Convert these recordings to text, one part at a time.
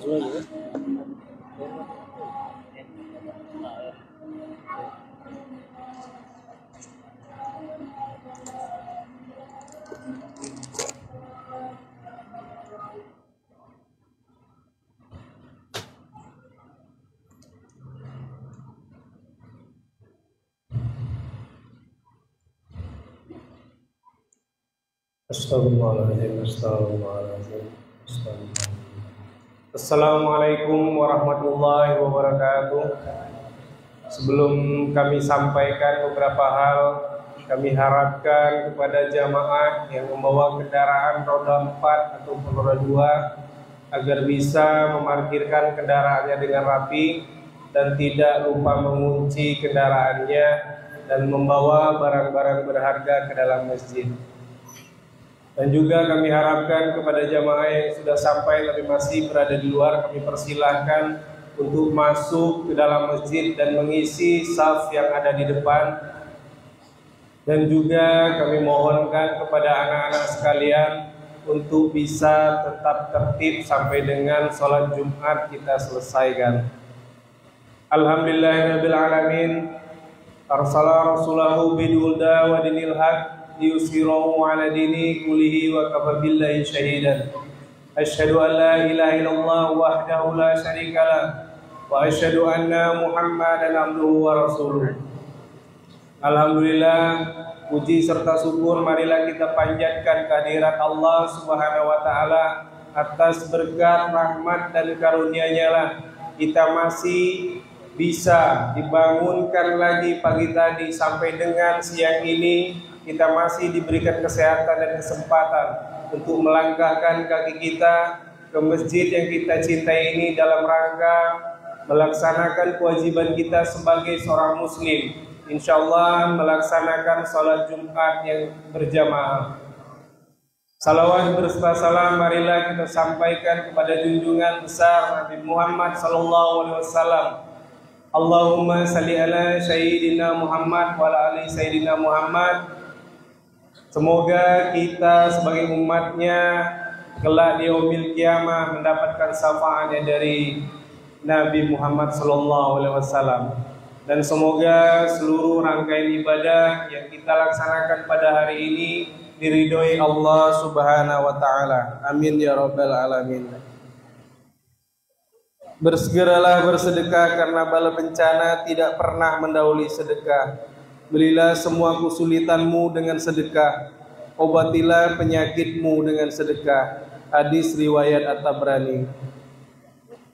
Astagfirullahaladzim, astagfirullahaladzim, astagfirullahaladzim. Assalamualaikum warahmatullahi wabarakatuh. Sebelum kami sampaikan beberapa hal, kami harapkan kepada jamaah yang membawa kendaraan roda 4 ataupun roda 2 agar bisa memarkirkan kendaraannya dengan rapi dan tidak lupa mengunci kendaraannya dan membawa barang-barang berharga ke dalam masjid. Dan juga kami harapkan kepada jamaah yang sudah sampai tapi masih berada di luar, kami persilahkan untuk masuk ke dalam masjid dan mengisi saf yang ada di depan. Dan juga kami mohonkan kepada anak-anak sekalian untuk bisa tetap tertib sampai dengan sholat Jumat kita selesaikan. Alhamdulillahirabbil alamin. Arsala rasulahu bidul huda wa dinil haq liyusirahu ala dini kulihi wa kafa billahi syahidan. Asyhadu an la ilaha illallah wahdahu la syarika lah wa asyhadu anna Muhammadan abduhu wa rasuluh. Alhamdulillah, puji serta syukur marilah kita panjatkan kehadirat Allah Subhanahu wa taala atas berkat rahmat dan karunia-Nya lah kita masih bisa dibangunkan lagi pagi tadi sampai dengan siang ini. Kita masih diberikan kesehatan dan kesempatan untuk melangkahkan kaki kita ke masjid yang kita cintai ini dalam rangka melaksanakan kewajiban kita sebagai seorang muslim. Insyaallah melaksanakan sholat Jumat yang berjamaah. Salawat berserta salam marilah kita sampaikan kepada junjungan besar Nabi Muhammad SAW. Allahumma salli ala Sayyidina Muhammad wa ala ali Sayyidina Muhammad. Semoga kita sebagai umatnya kelak di yaumil qiyamah mendapatkan syafaatnya dari Nabi Muhammad SAW. Dan semoga seluruh rangkaian ibadah yang kita laksanakan pada hari ini diridhoi Allah Subhanahu wa taala. Amin ya rabbal alamin. Bersegeralah bersedekah karena bala bencana tidak pernah mendahului sedekah. Berilah semua kesulitanmu dengan sedekah, obatilah penyakitmu dengan sedekah. Hadis riwayat At-Tabrani.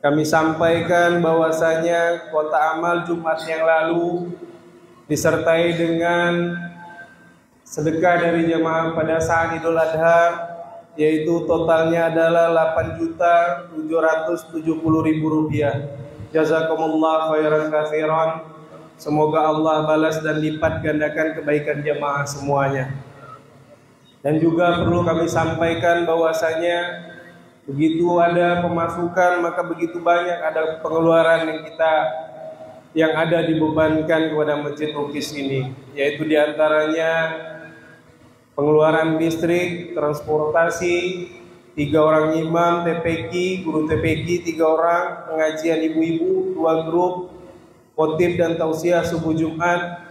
Kami sampaikan bahwasanya kota amal Jumat yang lalu disertai dengan sedekah dari jemaah pada saat Idul Adha, yaitu totalnya adalah Rp8.770.000. Jazakumullah khairan katsiran. Semoga Allah balas dan lipat gandakan kebaikan jemaah semuanya. Dan juga perlu kami sampaikan bahwasanya begitu ada pemasukan maka begitu banyak ada pengeluaran yang ada dibebankan kepada Masjid Rukis ini, yaitu diantaranya pengeluaran listrik, transportasi, 3 orang imam TPQ, guru TPQ 3 orang, pengajian ibu-ibu 2 grup, khotib dan tausiah subuh Jumat,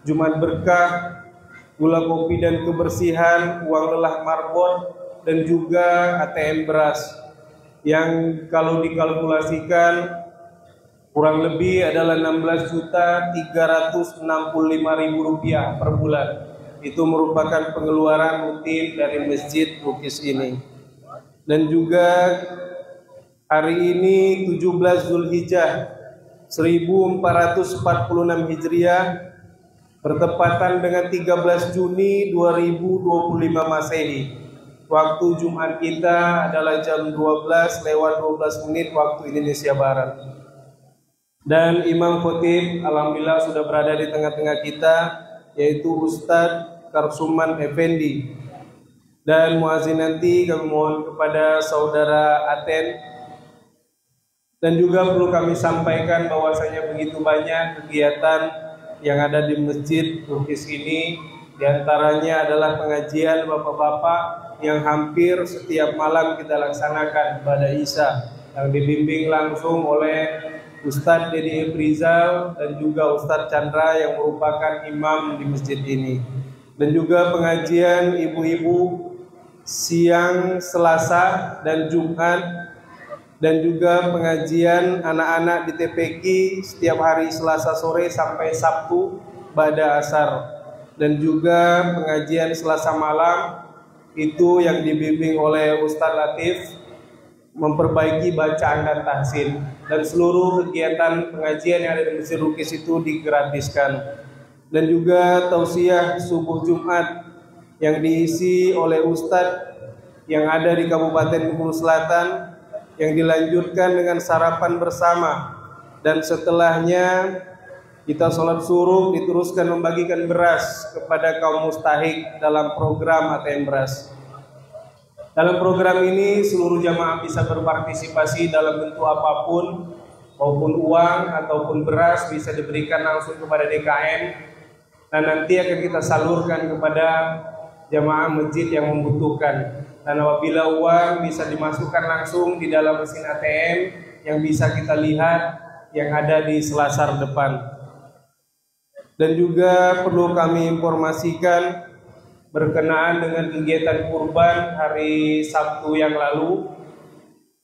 Jumat berkah, gula kopi dan kebersihan, uang lelah marbot, dan juga ATM beras yang kalau dikalkulasikan kurang lebih adalah Rp16.365.000 per bulan. Itu merupakan pengeluaran rutin dari Masjid Rukis ini. Dan juga hari ini 17 Zulhijjah 1446 Hijriah bertepatan dengan 13 Juni 2025 Masehi. Waktu Jumat kita adalah jam 12:12 waktu Indonesia Barat. Dan Imam Khotib alhamdulillah sudah berada di tengah-tengah kita, yaitu Ustadz Karsuman Effendi. Dan muazin nanti kami mohon kepada saudara Aten. Dan juga perlu kami sampaikan bahwasanya begitu banyak kegiatan yang ada di Masjid Rukis ini. Di antaranya adalah pengajian bapak-bapak yang hampir setiap malam kita laksanakan pada Isya. yang dibimbing langsung oleh Ustadz Dedi Efrizal dan juga Ustadz Chandra yang merupakan imam di masjid ini. Dan juga pengajian ibu-ibu siang Selasa dan Jumat, dan juga pengajian anak-anak di TPQ setiap hari Selasa sore sampai Sabtu ba'da asar, dan juga pengajian Selasa malam itu yang dibimbing oleh Ustadz Latif, memperbaiki bacaan dan tahsin, dan seluruh kegiatan pengajian yang ada di Masjid Rukis itu digratiskan. Dan juga tausiah subuh Jumat yang diisi oleh Ustadz yang ada di Kabupaten Bengkulu Selatan, yang dilanjutkan dengan sarapan bersama, dan setelahnya kita sholat suruh diteruskan membagikan beras kepada kaum mustahik dalam program ATM beras. Dalam program ini seluruh jamaah bisa berpartisipasi dalam bentuk apapun, maupun uang ataupun beras bisa diberikan langsung kepada DKM, dan nanti akan kita salurkan kepada jamaah masjid yang membutuhkan. Dan apabila uang bisa dimasukkan langsung di dalam mesin ATM yang bisa kita lihat yang ada di selasar depan. Dan juga perlu kami informasikan berkenaan dengan kegiatan kurban hari Sabtu yang lalu.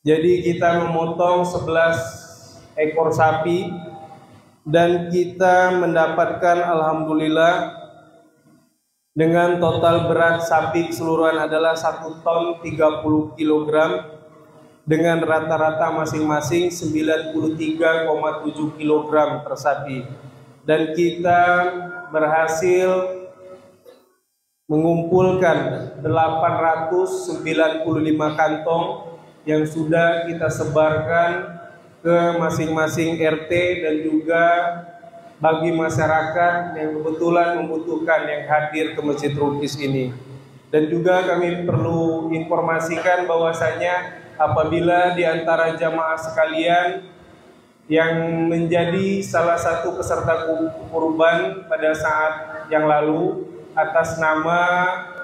Jadi kita memotong 11 ekor sapi dan kita mendapatkan alhamdulillah dengan total berat sapi keseluruhan adalah 1 ton 30 kg dengan rata-rata masing-masing 93,7 kg per sapi. Dan kita berhasil mengumpulkan 895 kantong yang sudah kita sebarkan ke masing-masing RT dan juga bagi masyarakat yang kebetulan membutuhkan yang hadir ke Masjid Rukis ini. Dan juga kami perlu informasikan bahwasanya apabila di antara jamaah sekalian yang menjadi salah satu peserta kurban pada saat yang lalu atas nama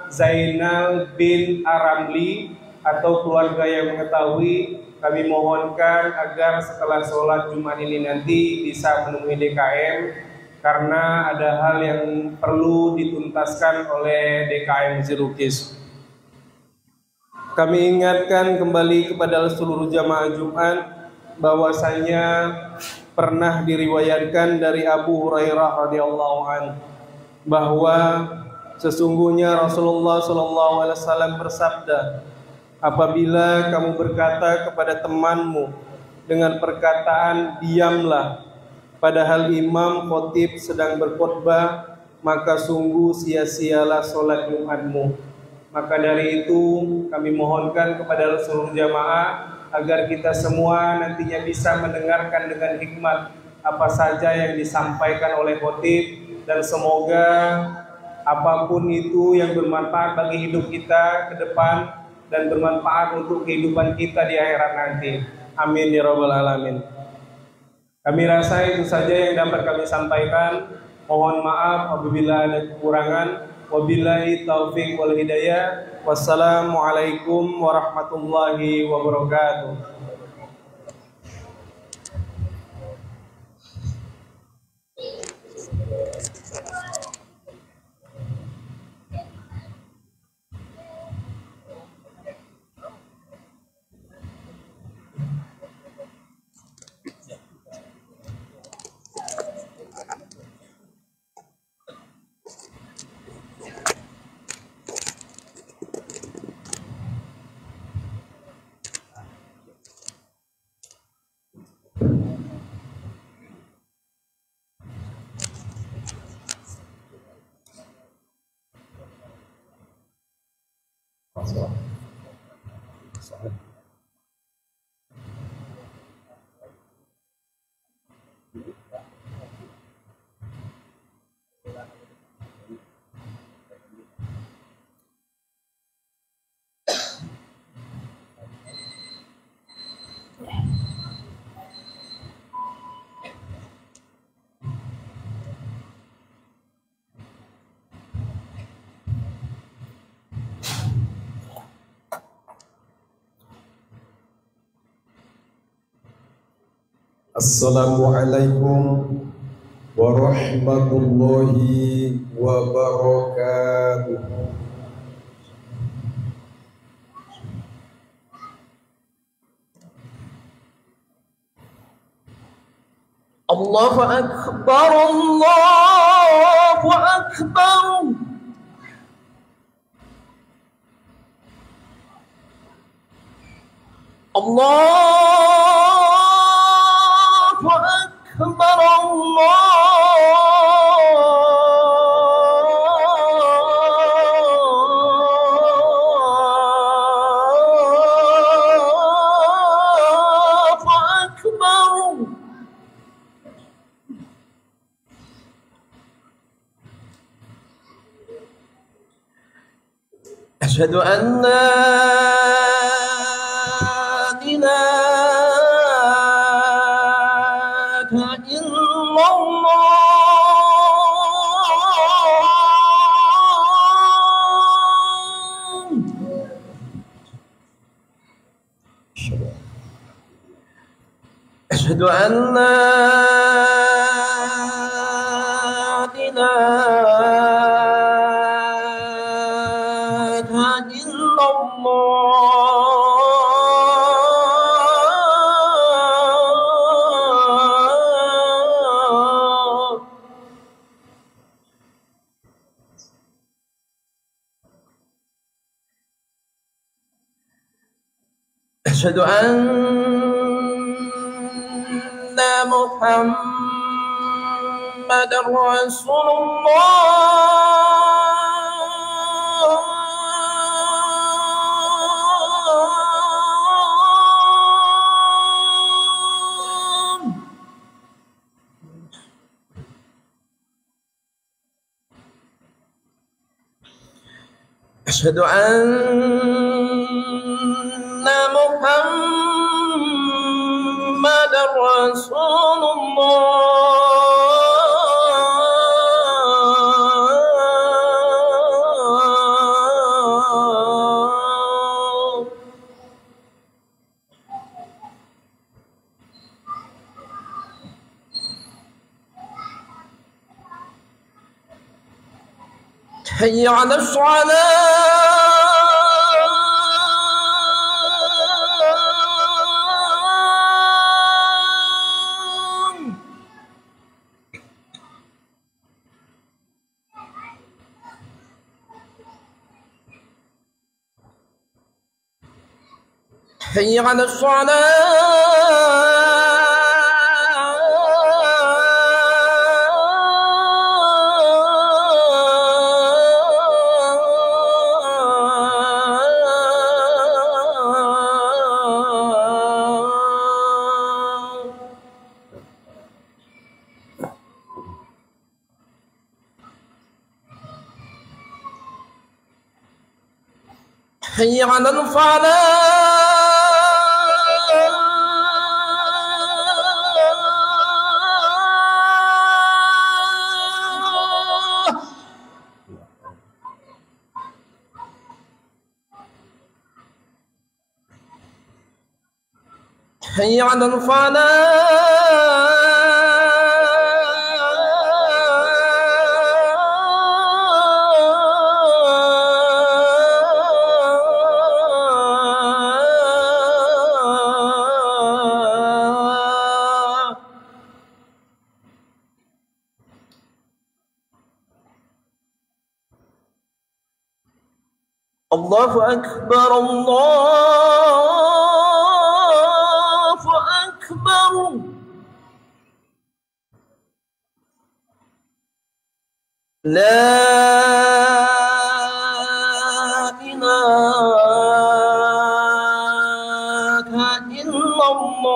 Zainal bin Aramli atau keluarga yang mengetahui, kami mohonkan agar setelah sholat Jumat ini nanti bisa menemui DKM karena ada hal yang perlu dituntaskan oleh DKM Masjid Rukis. Kami ingatkan kembali kepada seluruh jamaah Jumat bahwasanya pernah diriwayatkan dari Abu Hurairah radhiyallahu anhu bahwa sesungguhnya Rasulullah SAW bersabda, apabila kamu berkata kepada temanmu dengan perkataan diamlah, padahal imam khotib sedang berkhutbah, maka sungguh sia-sialah sholat Jumatmu. Maka dari itu kami mohonkan kepada seluruh jamaah agar kita semua nantinya bisa mendengarkan dengan hikmat apa saja yang disampaikan oleh khotib, dan semoga apapun itu yang bermanfaat bagi hidup kita ke depan dan bermanfaat untuk kehidupan kita di akhirat nanti. Amin ya rabbal alamin. Kami rasa itu saja yang dapat kami sampaikan. Mohon maaf apabila ada kekurangan. Wabillahi taufiq wal hidayah. Wassalamualaikum warahmatullahi wabarakatuh. Assalamualaikum warahmatullahi wabarakatuh. Allahu Akbar, Allahu Akbar. Allahu Akbar, Allahu Akbar. أشهد أن لا إله إلا الله. أشهد أن لا إله إلا الله. أشهد أن محمدا رسول الله. أشهد أن محمدا رسول الله. حي على الصلاة. حي على الصلاة. حي على الفلاح. حي على الفلاح. الله أكبر، الله أكبر. لا إله إلا الله.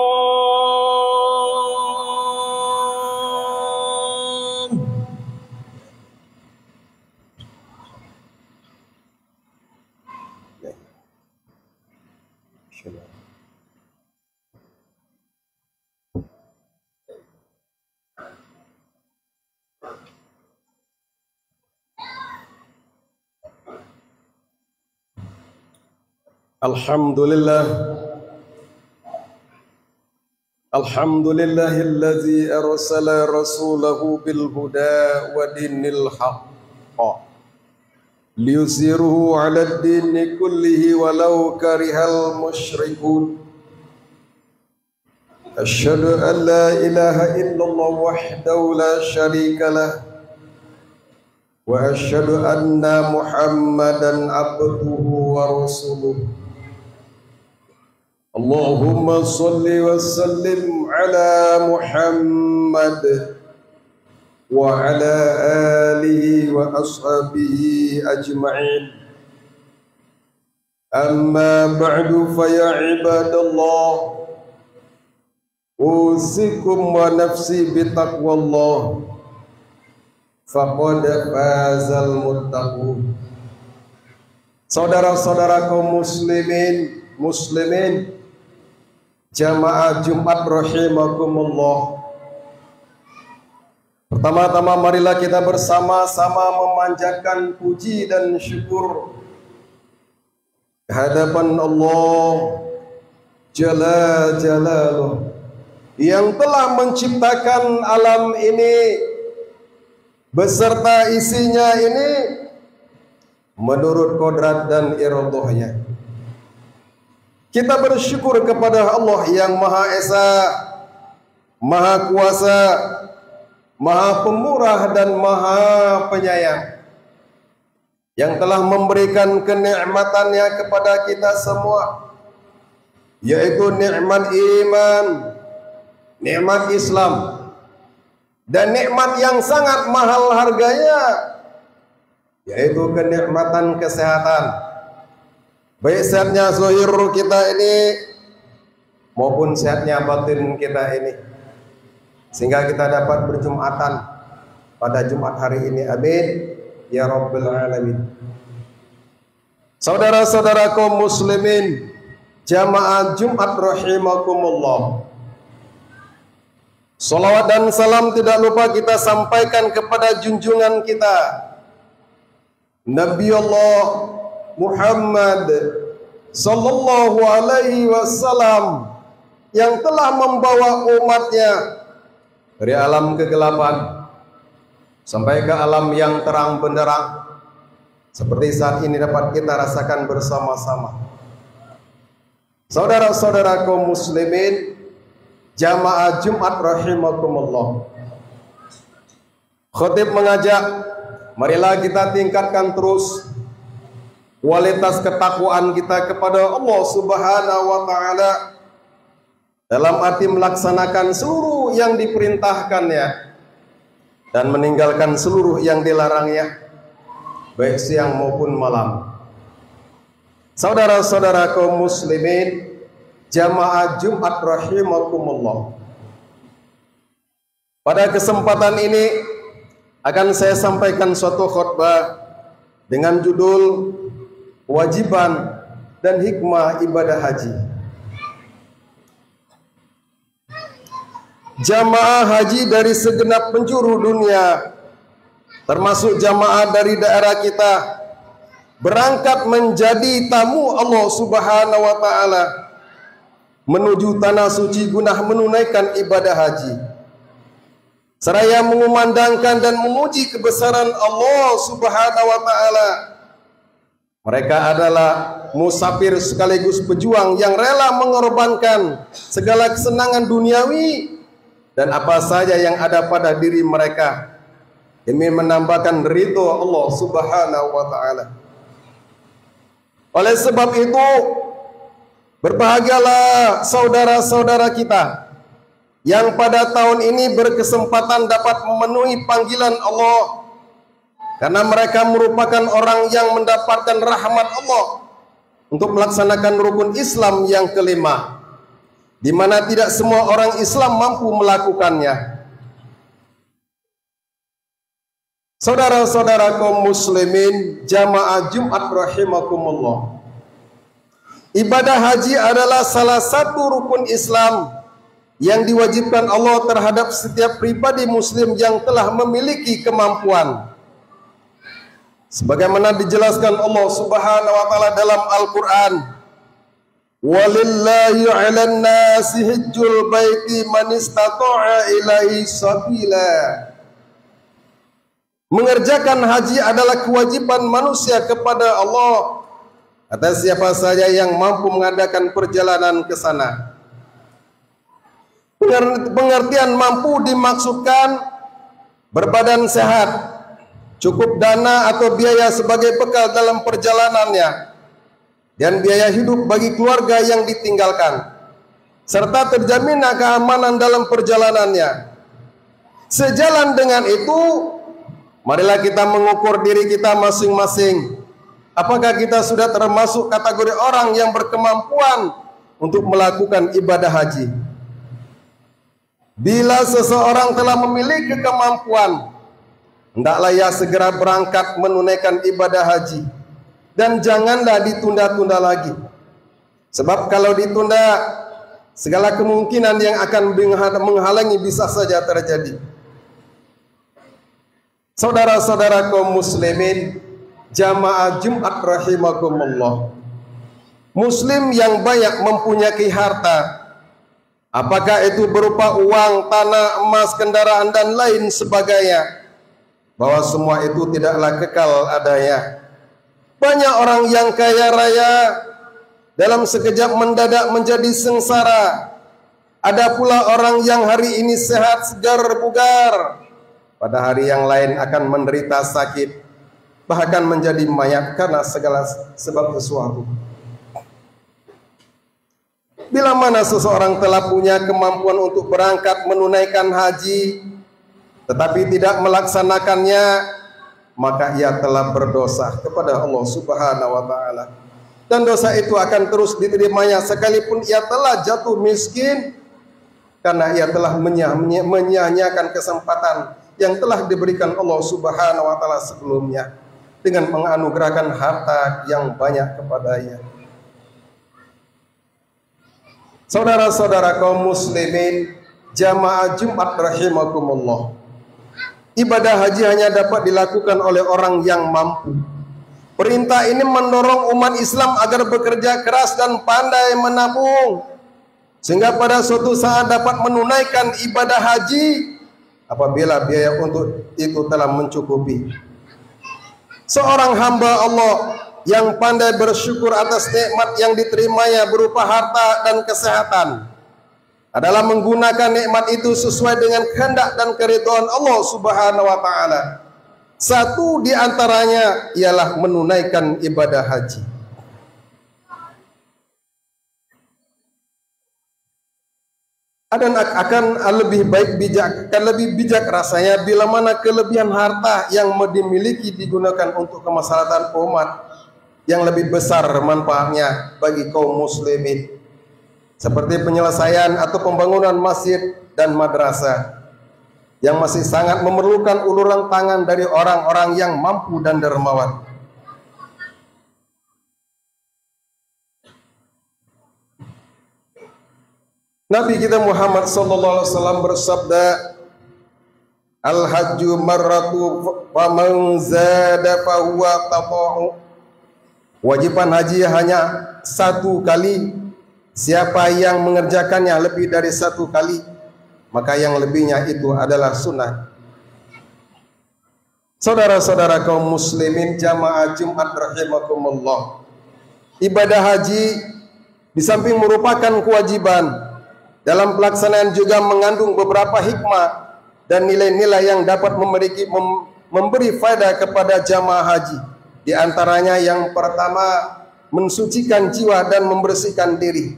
Alhamdulillah Alhamdulillahilladzi arsala rasulahu bil huda wa dinil haqq liyuzhirahu 'alad dini kullihi walau karihal musyrikun. Asyhadu an la ilaha illallah wahdahu la syarika lah wa asyhadu anna Muhammadan abduhu wa rasuluh. Allahumma salli wa sallim ala Muhammad wa ala alihi wa ashabihi ajma'in. Amma ba'du fa ya ibadallah, usikum wa nafsi bitaqwallah, faqad fazal muttaqun. Saudara-saudara kaum muslimin, jamaah Jumat rahimakumullah. Pertama-tama marilah kita bersama-sama memanjatkan puji dan syukur kehadapan Allah Jalla Jalaluh yang telah menciptakan alam ini beserta isinya ini menurut kodrat dan iradahnya. Kita bersyukur kepada Allah yang Maha Esa, Maha Kuasa, Maha Pemurah dan Maha Penyayang, yang telah memberikan kenikmatannya kepada kita semua, yaitu nikmat iman, nikmat Islam, dan nikmat yang sangat mahal harganya, yaitu kenikmatan kesehatan. Baik sehatnya zahir kita ini maupun sehatnya batin kita ini, sehingga kita dapat berjumatan pada Jumat hari ini. Amin ya rabbal alamin. Saudara-saudara kaum muslimin, jamaah Jumat rahimakumullah, salawat dan salam tidak lupa kita sampaikan kepada junjungan kita Nabi Allah Muhammad sallallahu alaihi wasallam, yang telah membawa umatnya dari alam kegelapan sampai ke alam yang terang benderang, seperti saat ini dapat kita rasakan bersama-sama. Saudara-saudara kaum muslimin, jamaah Jumat rahimakumullah, khatib mengajak, marilah kita tingkatkan terus kualitas ketakwaan kita kepada Allah Subhanahu wa taala dalam arti melaksanakan seluruh yang diperintahkannya dan meninggalkan seluruh yang dilarangnya, baik siang maupun malam. Saudara-saudara kaum muslimin, jamaah Jumat rahimakumullah, pada kesempatan ini akan saya sampaikan suatu khutbah dengan judul Kewajiban dan hikmah ibadah haji. Jamaah haji dari segenap penjuru dunia, termasuk jamaah dari daerah kita, berangkat menjadi tamu Allah Subhanahu wa taala menuju tanah suci guna menunaikan ibadah haji, seraya mengumandangkan dan memuji kebesaran Allah Subhanahu wa taala. Mereka adalah musafir sekaligus pejuang yang rela mengorbankan segala kesenangan duniawi dan apa saja yang ada pada diri mereka demi menambahkan ridho Allah Subhanahu wa taala. Oleh sebab itu, berbahagialah saudara-saudara kita yang pada tahun ini berkesempatan dapat memenuhi panggilan Allah, karena mereka merupakan orang yang mendapatkan rahmat Allah untuk melaksanakan rukun Islam yang kelima, di mana tidak semua orang Islam mampu melakukannya. Saudara-saudara kaum muslimin, jamaah Jumat rahimakumullah, ibadah haji adalah salah satu rukun Islam yang diwajibkan Allah terhadap setiap pribadi muslim yang telah memiliki kemampuan. Sebagaimana dijelaskan Allah Subhanahu wa taala dalam Al-Qur'an, Walillahi 'alan nasi hajjul baiti man istata'a ilaihi sabila. Mengerjakan haji adalah kewajiban manusia kepada Allah atas siapa saja yang mampu mengadakan perjalanan ke sana. Pengertian mampu dimaksudkan berbadan sehat, cukup dana atau biaya sebagai bekal dalam perjalanannya, dan biaya hidup bagi keluarga yang ditinggalkan, serta terjaminnya keamanan dalam perjalanannya. Sejalan dengan itu, marilah kita mengukur diri kita masing-masing. Apakah kita sudah termasuk kategori orang yang berkemampuan untuk melakukan ibadah haji? Bila seseorang telah memiliki kemampuan, hendaklah ia segera berangkat menunaikan ibadah haji. Dan janganlah ditunda-tunda lagi. Sebab kalau ditunda, segala kemungkinan yang akan menghalangi bisa saja terjadi. Saudara-saudara kaum muslimin, jamaah Jumat rahimakumullah. Muslim yang banyak mempunyai harta, apakah itu berupa uang, tanah, emas, kendaraan, dan lain sebagainya, bahwa semua itu tidaklah kekal adanya. Banyak orang yang kaya raya dalam sekejap mendadak menjadi sengsara. Ada pula orang yang hari ini sehat, segar, bugar, pada hari yang lain akan menderita sakit, bahkan menjadi mayat karena segala sebab sesuatu. Bila mana seseorang telah punya kemampuan untuk berangkat menunaikan haji, tetapi tidak melaksanakannya, maka ia telah berdosa kepada Allah Subhanahu wa Ta'ala, dan dosa itu akan terus diterimanya sekalipun ia telah jatuh miskin, karena ia telah menyia-nyiakan kesempatan yang telah diberikan Allah Subhanahu wa Ta'ala sebelumnya dengan menganugerahkan harta yang banyak kepadanya. Saudara-saudara kaum muslimin, jamaah Jumat rahimakumullah, ibadah haji hanya dapat dilakukan oleh orang yang mampu. Perintah ini mendorong umat Islam agar bekerja keras dan pandai menabung, sehingga pada suatu saat dapat menunaikan ibadah haji apabila biaya untuk itu telah mencukupi. Seorang hamba Allah yang pandai bersyukur atas nikmat yang diterimanya berupa harta dan kesehatan adalah menggunakan nikmat itu sesuai dengan kehendak dan keridhaan Allah Subhanahu wa Ta'ala. Satu di antaranya ialah menunaikan ibadah haji. Dan akan lebih bijak rasanya bila mana kelebihan harta yang dimiliki digunakan untuk kemaslahatan umat yang lebih besar manfaatnya bagi kaum muslimin, seperti penyelesaian atau pembangunan masjid dan madrasah yang masih sangat memerlukan uluran tangan dari orang-orang yang mampu dan dermawan. Nabi kita Muhammad sallallahu alaihi wasallam bersabda, "Al-hajju marratu faman zada fahuwa tata'u." Wajiban haji hanya satu kali. Siapa yang mengerjakannya lebih dari satu kali, maka yang lebihnya itu adalah sunnah. Saudara-saudara kaum muslimin jamaah Jumat rahimakumullah, ibadah haji di samping merupakan kewajiban, dalam pelaksanaan juga mengandung beberapa hikmah dan nilai-nilai yang dapat memberi faedah kepada jamaah haji. Di antaranya yang pertama, mensucikan jiwa dan membersihkan diri.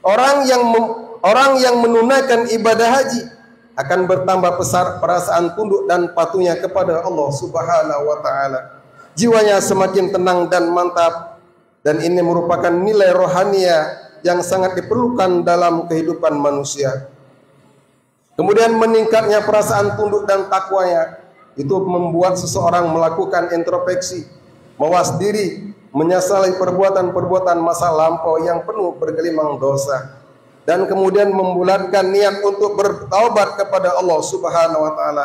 Orang yang menunaikan ibadah haji akan bertambah besar perasaan tunduk dan patuhnya kepada Allah Subhanahu wa Ta'ala. Jiwanya semakin tenang dan mantap, dan ini merupakan nilai rohania yang sangat diperlukan dalam kehidupan manusia. Kemudian meningkatnya perasaan tunduk dan takwanya, itu membuat seseorang melakukan introspeksi, mawas diri, menyesali perbuatan-perbuatan masa lampau yang penuh bergelimang dosa, dan kemudian membulatkan niat untuk bertaubat kepada Allah Subhanahu wa Ta'ala.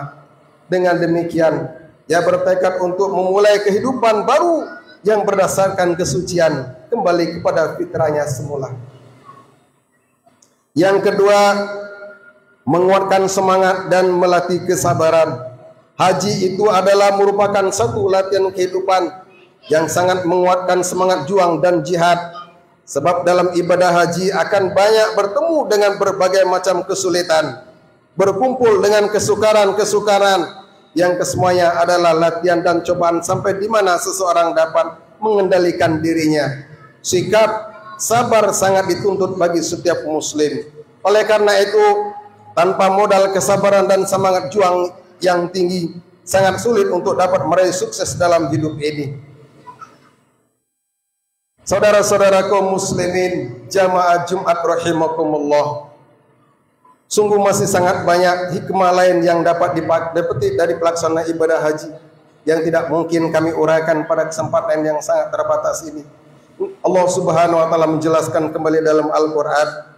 Dengan demikian, ia bertekad untuk memulai kehidupan baru yang berdasarkan kesucian, kembali kepada fitrahnya semula. Yang kedua, menguatkan semangat dan melatih kesabaran. Haji itu adalah merupakan satu latihan kehidupan yang sangat menguatkan semangat juang dan jihad. Sebab dalam ibadah haji akan banyak bertemu dengan berbagai macam kesulitan, berkumpul dengan kesukaran-kesukaran yang kesemuanya adalah latihan dan cobaan sampai di mana seseorang dapat mengendalikan dirinya. Sikap sabar sangat dituntut bagi setiap muslim. Oleh karena itu, tanpa modal kesabaran dan semangat juang yang tinggi, sangat sulit untuk dapat meraih sukses dalam hidup ini. Saudara-saudara kaum muslimin, jamaah Jumat rahimakumullah, sungguh masih sangat banyak hikmah lain yang dapat dipetik dari pelaksanaan ibadah haji yang tidak mungkin kami uraikan pada kesempatan yang sangat terbatas ini. Allah Subhanahu wa taala menjelaskan kembali dalam Al-Qur'an,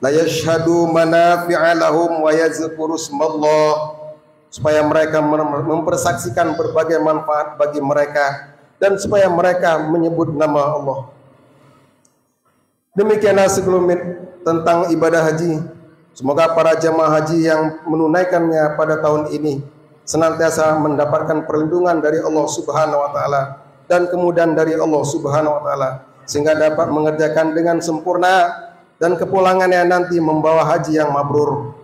la yashhadu manafi'a lahum wa yadhkuru ismallah, supaya mereka mempersaksikan berbagai manfaat bagi mereka dan supaya mereka menyebut nama Allah. Demikianlah sekelumit tentang ibadah haji. Semoga para jamaah haji yang menunaikannya pada tahun ini senantiasa mendapatkan perlindungan dari Allah Subhanahu wa taala dan kemudahan dari Allah Subhanahu wa taala sehingga dapat mengerjakan dengan sempurna dan kepulangannya nanti membawa haji yang mabrur.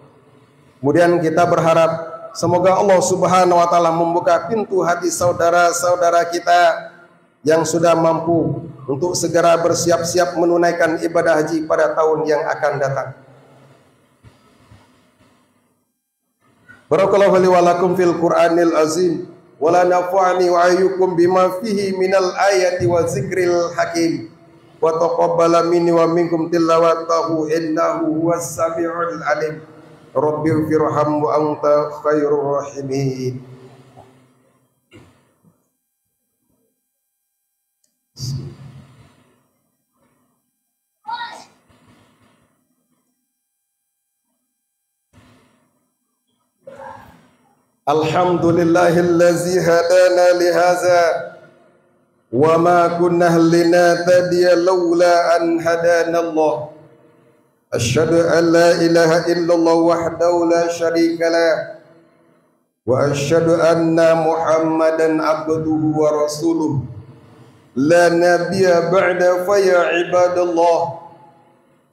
Kemudian kita berharap semoga Allah Subhanahu wa taala membuka pintu hati saudara-saudara kita yang sudah mampu untuk segera bersiap-siap menunaikan ibadah haji pada tahun yang akan datang. Barakallahu li wa lakum fil Qur'anil azim wa la nafa'ani wa ayyukum bima fihi minal ayati wa zikril hakim wa taqabbala minni wa minkum tilawatahu innahu huwas samiul alim. Rabbighfirham wa anta khairur rahimin. Alhamdulillahillazi hadana lihaza wa ma kunna linahtadiya laula an hadana Allah. Asyhadu an la ilaha illallah wahdahu la syarika lah wa asyhadu anna Muhammadan abduhu wa rasuluh la nabiyya ba'da fa ya ibadallah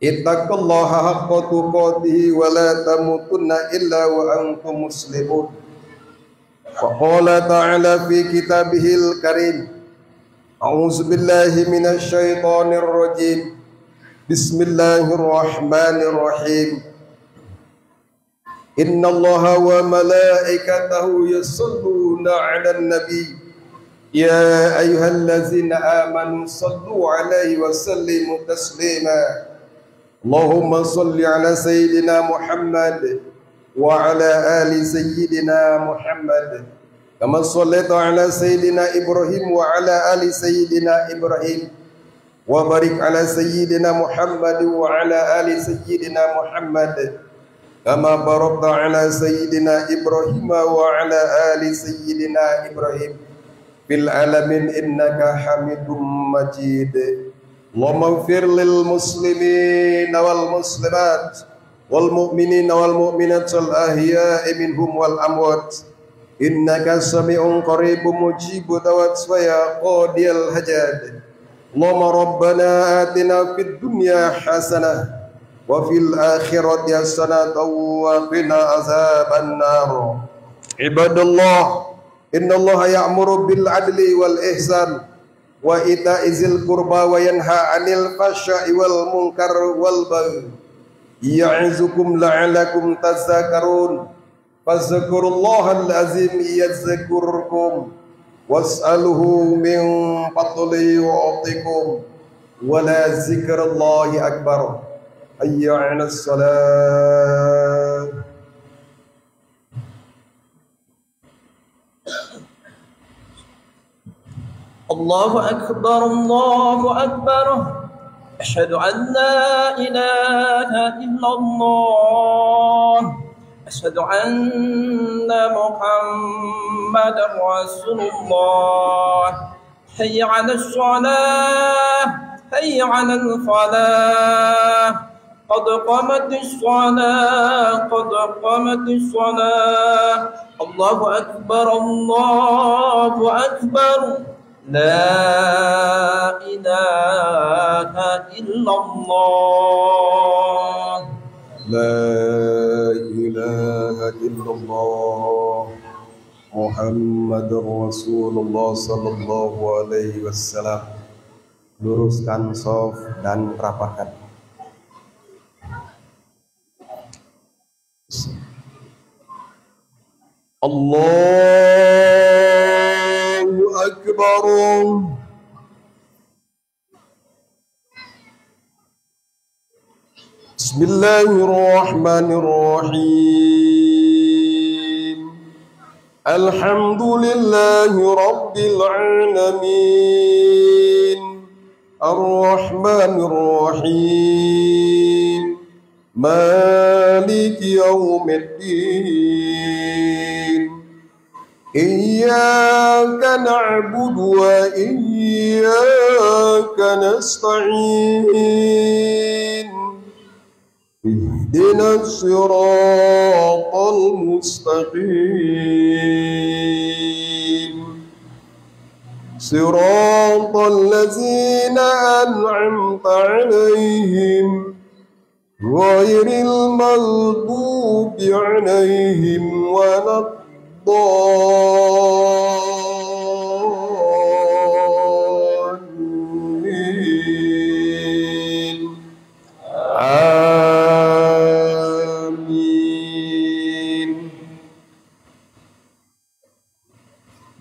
ittaqullaha haqqa tuqatih wa la tamutunna illa wa antum muslimun. Wa qala ta'ala fi kitabihil karim, a'udzu billahi minasy syaithanir rajim. Bismillahirrahmanirrahim. Innallaha wa malaikatahu yusholluna 'alan nabi. Ya ayyuhallazina amanu shallu 'alaihi wa sallimu taslima. Allahumma shalli 'ala sayyidina Muhammad wa 'ala ali sayyidina Muhammad. Kama shallaita 'ala sayyidina Ibrahim wa 'ala ali sayyidina Ibrahim. Wa barik ala sayyidina Muhammad wa ala ali sayyidina Muhammad kama barakta ala sayyidina Ibrahim wa ala ali sayyidina Ibrahim fil alamin innaka Hamidum Majid. Allahumma ighfir lil muslimin wal muslimat wal mu'minin wal mu'minat wal ahya'i minhum wal amwat innaka sami'un qaribun mujibud da'wat wa ya qadiyal hajat. Allahumma rabbana atina fid dunya hasanah wa fil akhirati hasanah wa qina azaban nar. Ibadallah, innallaha ya'muru bil adli wal ihsan wa ita'i zil qurba wa yanha 'anil fahsya'i wal munkar wal baghi. Ya'izukum la'allakum tadhakkarun. Fadhkurullahal azim yadhkurkum was'aluhu min fadlihi yu'tikum wa la zikrallahi akbar. Hayya 'alas salat. Allahu akbar, Allahu akbar. Asyhadu an la ilaha illallah. أشهد أن محمدا رسول الله. حي على الصلاة، حي على الفلاح، قد قامت الصلاة قد قامت الصلاة الله أكبر الله أكبر لا إله إلا الله لا إله إلا الله محمد Rasulullah sallallahu alaihi wasallam. Luruskan shaf dan rapatkan. Allahu Akbar. Bismillahirrahmanirrahim. Alhamdulillahi Rabbil alamin. Ar-Rahmanir-Rahim. Maliki yaumiddin. Iyyaka na'budu wa iyyaka nasta'in. Ihdinas siratal mustaqim. Siratal ladzina an'amta 'alaihim ghairil maghdubi 'alaihim waladdallin. Amin.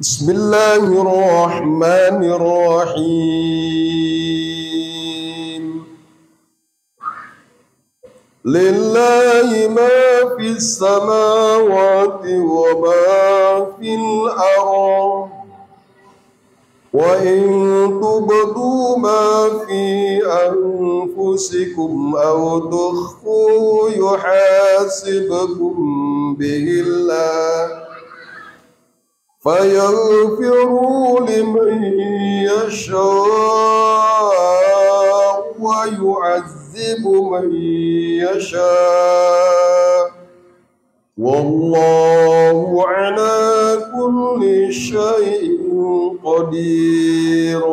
Bismillahirrahmanirrahim. Lillahi ma fis samawati wa ma fil ardh. Wa in tubdu ma fi anfusikum aw tukhfu yuhasibkum bihillah. فيغفر لمن يشاء ويعذب من يشاء والله على كل شيء قدير.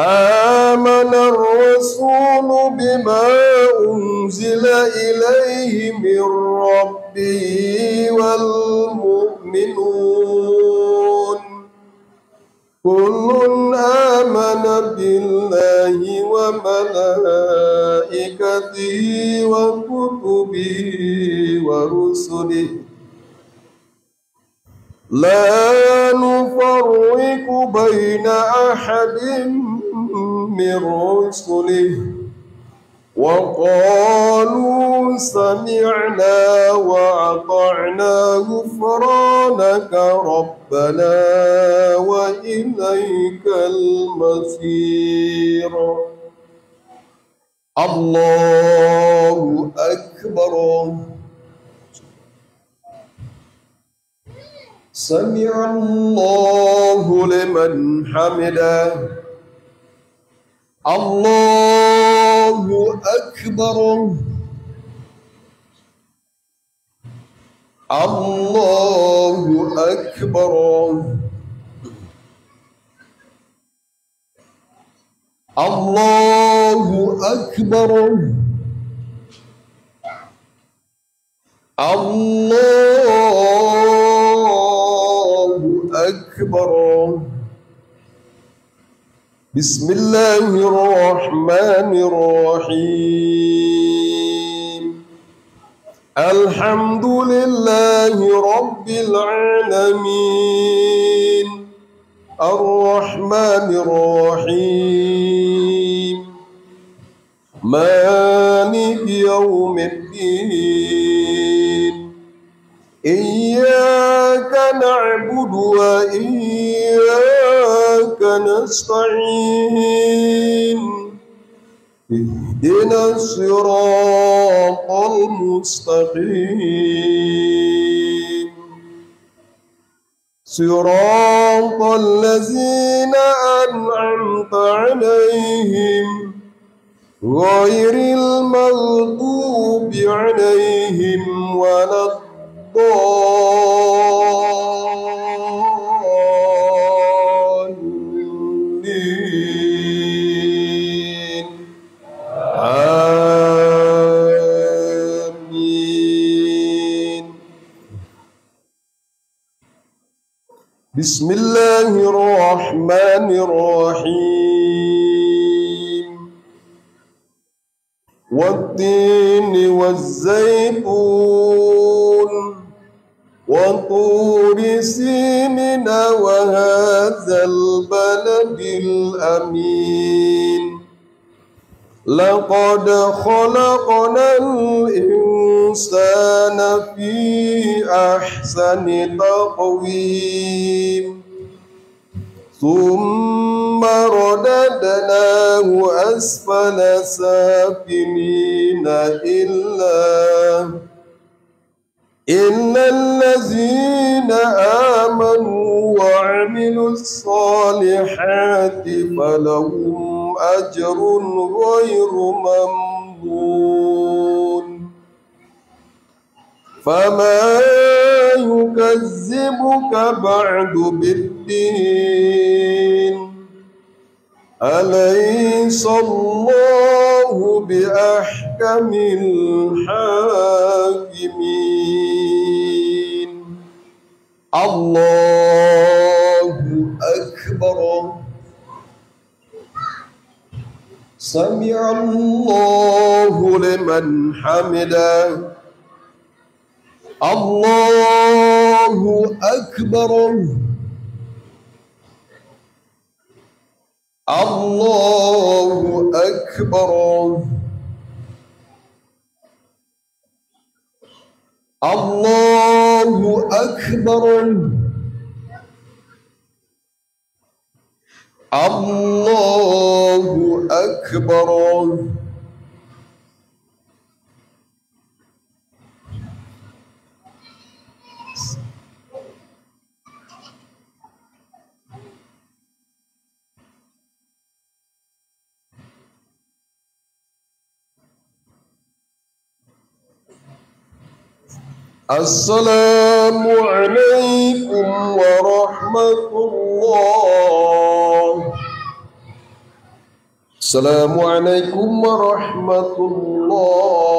آمن الرسول بما أنزل إليه من ربه والمؤمنون كل آمن بالله وملائكته وكتبه ورسله لا نفرق بين أحد من رسله وقالوا سمعنا وأطعنا غفرانك ربنا وإليك المصير. الله أكبر. سمع الله لمن حمده. الله أكبر. الله أكبر. الله أكبر. الله أكبر. بسم الله الرحمن الرحيم. الحمد لله رب العالمين. الرحمن الرحيم. مالك يوم الدين. إياك نعبد وإياك نستعين. اهدنا الصراط المستقيم. صراط الذين أنعمت عليهم غير المغضوب عليهم ولا الضالين آمين. بسم الله الرحمن الرحيم. والتين والزيتون وطور سينين وهذا البلد الأمين لقد خلقنا الإنسان في أحسن تقويم ثم رددناه أسفل سافلين إلا الذين آمنوا وعملوا الصالحات فلهم أجر غير ممنون. فما يكذبك بعد بالدين أليس الله بأحكم الحاكمين. الله أكبر. سمع الله لمن حمده. الله أكبر. الله أكبر. الله أكبر. الله أكبر. السلام عليكم ورحمة الله. السلام عليكم ورحمة الله.